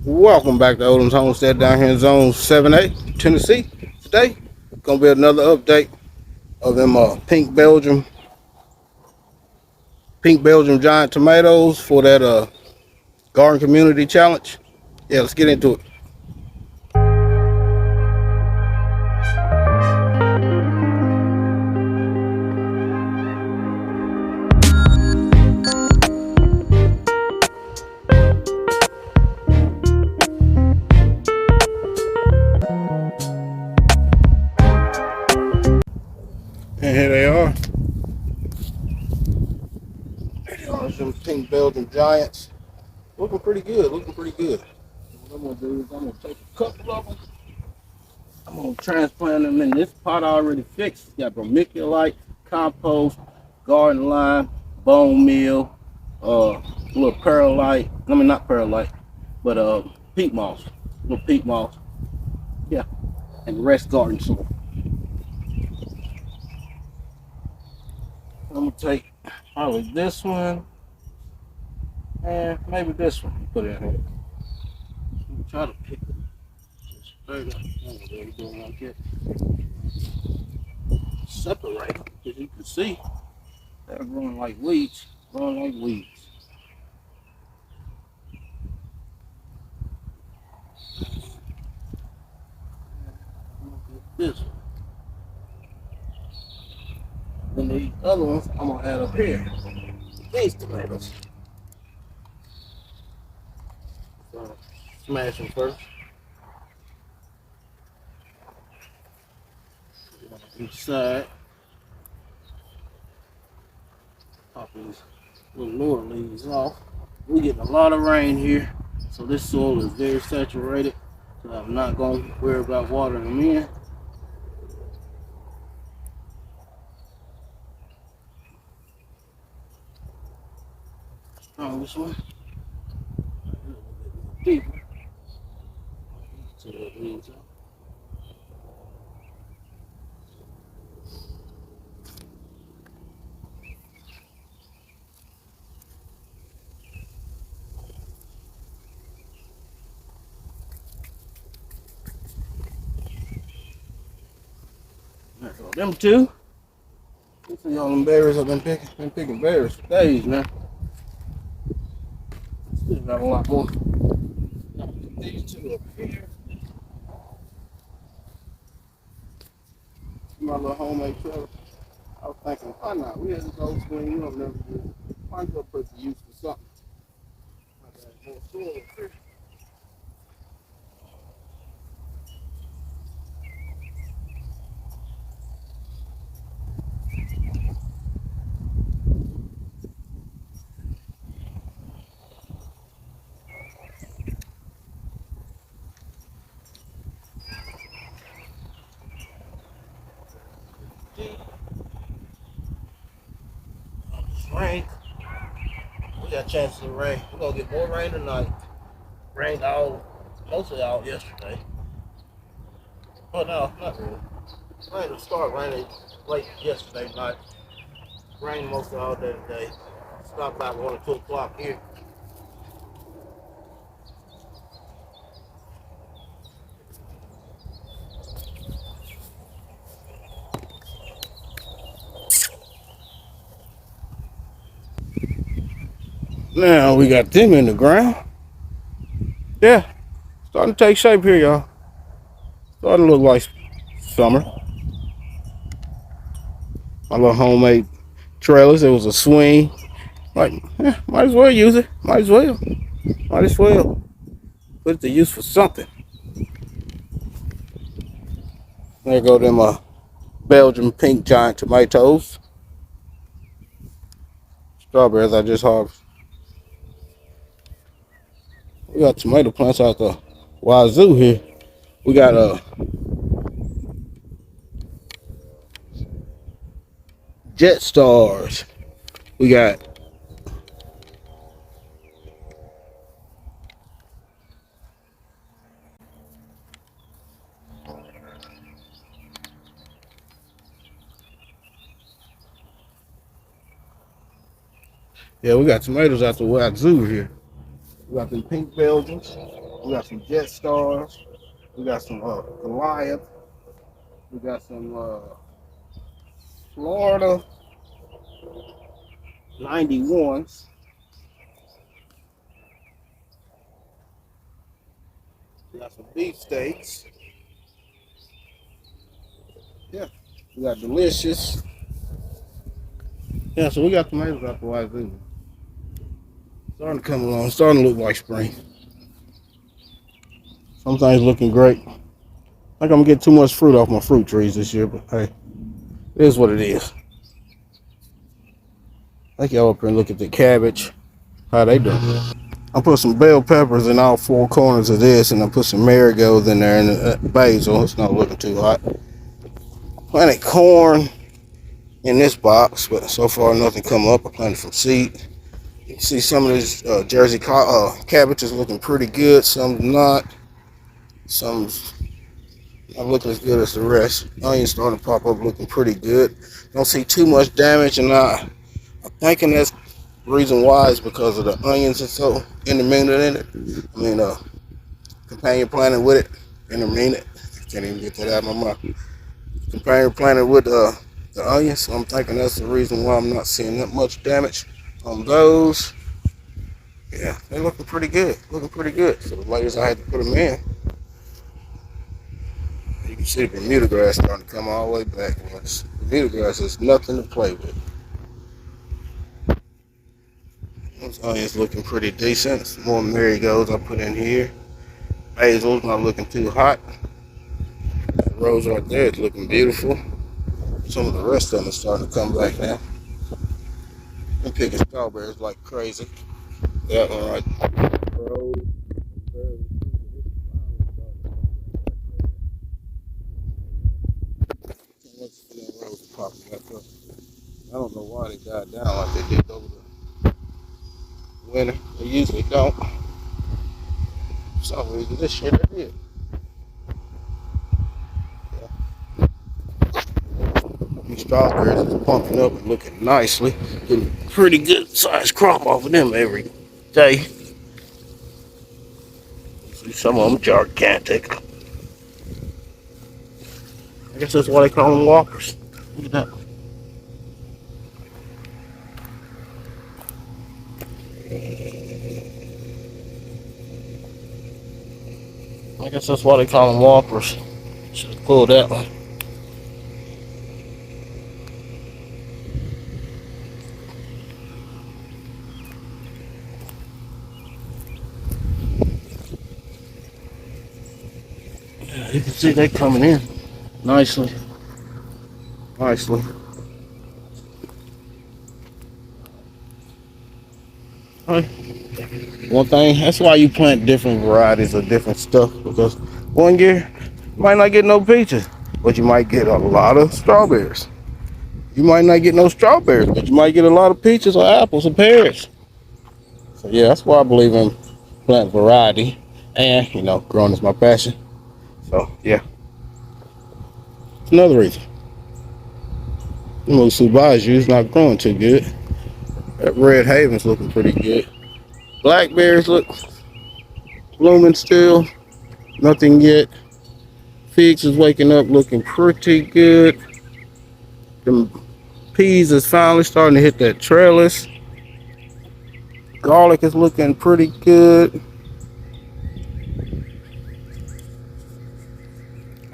Welcome back to Odom's Homestead down here in Zone 7A, Tennessee. Today, gonna be another update of them pink Belgium giant tomatoes for that garden community challenge. Yeah, let's get into it. And here they are. Here are some pink Belgium giants. Looking pretty good. Looking pretty good. What I'm gonna do is I'm gonna take a couple of them. I'm gonna transplant them in this pot already fixed. It's got vermiculite, compost, garden lime, bone meal, little perlite. I mean not perlite, but peat moss. Little peat moss. Yeah, and the rest garden soil. I'm gonna take probably this one and maybe this one. Put it in here. I'm gonna try to pick it straight up. Oh, there you go, like that. Separate them, as you can see, they're growing like weeds. Growing like weeds. This one. Then the other ones I'm gonna add up here. These tomatoes. So smash them first. Each side. Pop these little lower leaves off. We're getting a lot of rain here, so this soil is very saturated. So I'm not gonna worry about watering them in. This one. A little bit deeper. So that leaves out. So them two. See all them berries I've been picking. Been picking berries for days now. Still got a lot more. These two up here. My little homemade trailer. I was thinking, why not? We had this old swing, you don't never do it. Why not go put the use for something? I got more soil up here. Rain. We got chances of rain. We're gonna get more rain tonight. Rained mostly all yesterday. But no, not really. Rain will start raining late yesterday night. Rained mostly all day today. Stopped about 1 or 2 o'clock here. Now we got them in the ground. Yeah, starting to take shape here, y'all. Starting to look like summer. My little homemade trailers. It was a swing. Like, might as well use it. Might as well. Might as well. Put it to use for something. There go them Belgian pink giant tomatoes. Strawberries I just harvested. We got tomato plants out the wazoo here. We got jet stars. We got we got tomatoes out the wazoo here. We got them pink Belgians. We got some Jet Stars. We got some Goliath. We got some Florida 91s. We got some beefsteaks. Yeah. We got Delicious. Yeah, so we got tomatoes out the wazoo. Starting to come along. Starting to look like spring. Some things looking great. I think I'm gonna get too much fruit off my fruit trees this year, but hey, it is what it is. I think y'all up here and look at the cabbage. How they doing? I put some bell peppers in all four corners of this, and I put some marigolds in there and basil. It's not looking too hot. Planted corn in this box, but so far nothing come up. I planted some seed. You can see some of this Jersey cabbage is looking pretty good. Some not. Some's not looking as good as the rest. Onions starting to pop up, looking pretty good. Don't see too much damage, and I'm thinking that's the reason why is because of the onions are so intermingled in it. I mean, companion planting with it, intermingled. Can't even get that out of my mouth. Companion planted with the onions, so I'm thinking that's the reason why I'm not seeing that much damage on those. Yeah, they're looking pretty good. Looking pretty good. So the layers I had to put them in. You can see the Bermuda grass starting to come all the way back. Bermuda grass is nothing to play with. Those onions looking pretty decent. Some more marigolds I put in here. Basil's not looking too hot. That rose right there is looking beautiful. Some of the rest of them are starting to come back now. I'm picking strawberries like crazy. That one right there. I don't know why they died down like they did over the winter. They usually don't. For some reason, this year they did. Yeah. These strawberries are pumping up and looking nicely. Getting pretty good sized crop off of them every day. See, some of them gigantic. I guess that's why they call them walkers. Look at that. I guess that's why they call them walkers. Should have pulled that one. Yeah, you can see they coming in nicely. Nicely. One thing, that's why you plant different varieties of different stuff, because one year you might not get no peaches, but you might get a lot of strawberries. You might not get no strawberries, but you might get a lot of peaches or apples or pears. So yeah, that's why I believe in plant variety, and growing is my passion. So yeah, it's another reason. Subaju is not growing too good. That Red Haven's looking pretty good. Blackberries look blooming still. Nothing yet. Figs is waking up looking pretty good. The peas is finally starting to hit that trellis. Garlic is looking pretty good.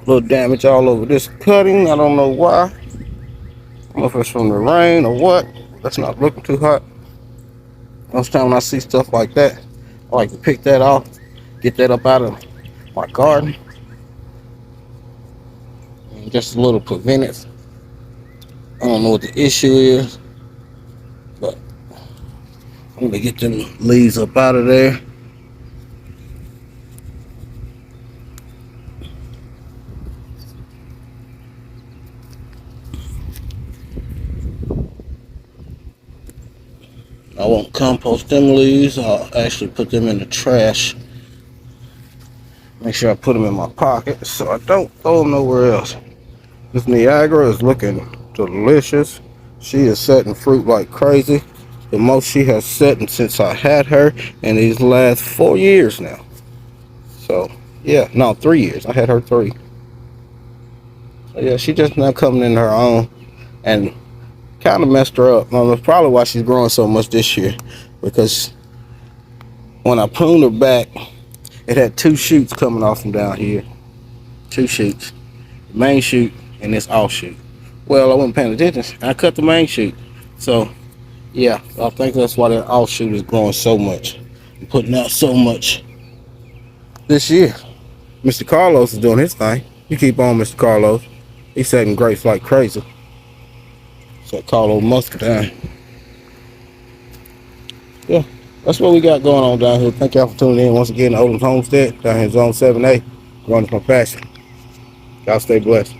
A little damage all over this cutting. I don't know why. I don't know if it's from the rain or what. That's not looking too hot. Most time when I see stuff like that, I like to pick that off, get that up out of my garden. And just a little preventive. I don't know what the issue is, but I'm gonna get them leaves up out of there. I won't compost them leaves. I'll actually put them in the trash. Make sure I put them in my pocket so I don't throw them nowhere else. This Niagara is looking delicious. She is setting fruit like crazy. The most she has set since I had her in these last 4 years now. So yeah, no, 3 years. I had her 3. So yeah, she just now coming in her own, and kind of messed her up. That's probably why she's growing so much this year, because when I pruned her back, it had 2 shoots coming off from down here. 2 shoots, the main shoot and this offshoot. Well, I wasn't paying attention. I cut the main shoot, so yeah, I think that's why that offshoot is growing so much, and putting out so much this year. Mr. Carlos is doing his thing. You keep on, Mr. Carlos. He's setting grapes like crazy. So Carlos Muscadine. Yeah, that's what we got going on down here. Thank y'all for tuning in once again to Oldham's Homestead down here in Zone 7A. Growing is my passion. Y'all stay blessed.